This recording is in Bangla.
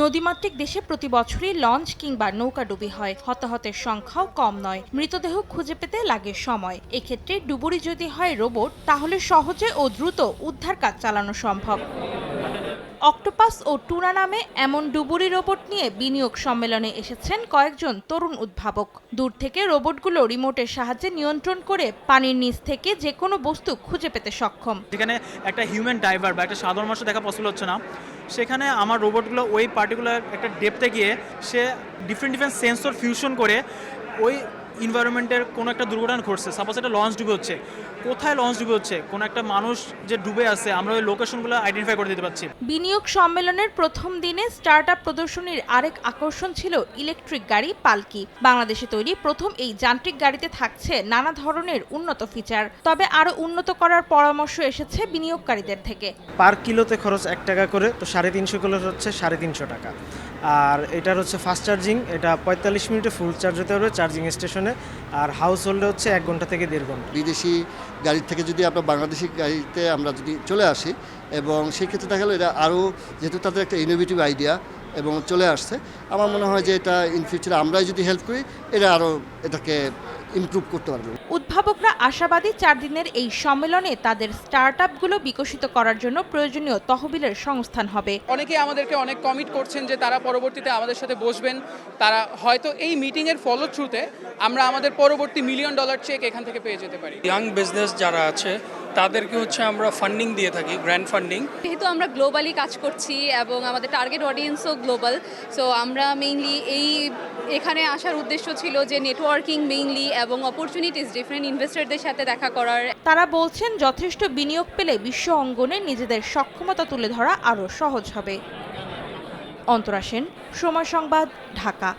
নদীমাতৃক দেশে প্রতি বছরই লঞ্চ কিংবা নৌকাডুবি হয়, হতাহতের সংখ্যাও কম নয়। মৃতদেহ খুঁজে পেতে লাগে সময়। এক্ষেত্রে ডুবুরি যদি হয় রোবট, তাহলে সহজে ও দ্রুত উদ্ধার কাজ চালানো সম্ভব। অক্টোপাস ও টুনা নামে এমন ডুবুরি রোবট নিয়ে বিনিয়োগ সম্মেলনে এসেছেন কয়েকজন তরুণ উদ্ভাবক। দূর থেকে রোবটগুলো রিমোটের সাহায্যে নিয়ন্ত্রণ করে পানির নিচ থেকে যে কোনো বস্তু খুঁজে পেতে সক্ষম। যেখানে একটা হিউম্যান ডাইভার বা একটা সাধারণ মানুষ দেখা পসিবল হচ্ছে না, সেখানে আমার রোবটগুলো ওই পার্টিকুলার একটা ডেপথে গিয়ে সে ডিফারেন্ট সেন্সর ফিউশন করে ওই এনভায়রনমেন্টের কোনো একটা দুর্ঘটনা ঘটছে, সাপোজ একটা লঞ্চ ডুবে হচ্ছে, কোথায় লঞ্চ ডুবে হচ্ছে, কোনো একটা মানুষ যে ডুবে আছে, আমরা ওই লোকেশনগুলো আইডেন্টিফাই করে দিতে পারছি। বিনিয়োগ সম্মেলনের প্রথম দিনে স্টার্টআপ প্রদর্শনীর আরেক আকর্ষণ ছিল ইলেকট্রিক গাড়ি পালকি। বাংলাদেশে তৈরি প্রথম এই যান্ত্রিক গাড়িতে থাকছে নানা ধরনের উন্নত ফিচার। তবে আরও উন্নত করার পরামর্শ এসেছে বিনিয়োগকারীদের থেকে। পার কিলোতে খরচ 1 টাকা করে, তো 350 কিলো হচ্ছে 350 টাকা। আর এটার হচ্ছে ফাস্ট চার্জিং, এটা 45 মিনিটে ফুল চার্জ হতে পারবে চার্জিং স্টেশনে। আর হাউস হোল্ডে হচ্ছে 1 ঘন্টা থেকে 1.5 ঘন্টা। বিদেশি গাড়ির থেকে যদি আমরা বাংলাদেশি গাড়িতে আমরা যদি চলে আসি, এবং সেই ক্ষেত্রে দেখা গেলো এটা আরও, যেহেতু তাদের একটা ইনোভেটিভ আইডিয়া এবং চলে আসছে, আমার মনে হয় যে এটা ইন ফিউচারে আমরাই যদি হেল্প করি, এটা আরও এটাকে ইমপ্রুভ করতে পারবে। উদ্ভাবকরা আশাবাদী 4 দিনের এই সম্মেলনে তাদের স্টার্টআপগুলো বিকশিত করার জন্য প্রয়োজনীয় তহবিলের সংস্থান হবে। অনেকে আমাদেরকে অনেক কমিট করছেন যে তারা পরবর্তীতে আমাদের সাথে বসবেন। তারা হয়তো এই মিটিংয়ের ফলো থ্রুতে আমরা আমাদের পরবর্তী $1 মিলিয়ন চেক এখান থেকে পেয়ে যেতে পারি। ইয়াং বিজনেস যারা আছে তাদেরকে হচ্ছে আমরা ফান্ডিং দিয়ে থাকি, গ্র্যান্ড ফান্ডিং। যেহেতু আমরা গ্লোবালি কাজ করছি এবং আমাদের টার্গেট অডিয়েন্সও গ্লোবাল, সো আমরা মেইনলি এখানে আসার উদ্দেশ্য ছিল যে নেটওয়ার্কিং মেইনলি এবং অপরচুনিটিস ডিফারেন্ট ইনভেস্টরদের সাথে দেখা করার। তারা বলছেন যথেষ্ট বিনিয়োগ পেলে বিশ্ব অঙ্গনে নিজেদের সক্ষমতা তুলে ধরা আরও সহজ হবে। অন্তরা সেন, সময় সংবাদ, ঢাকা।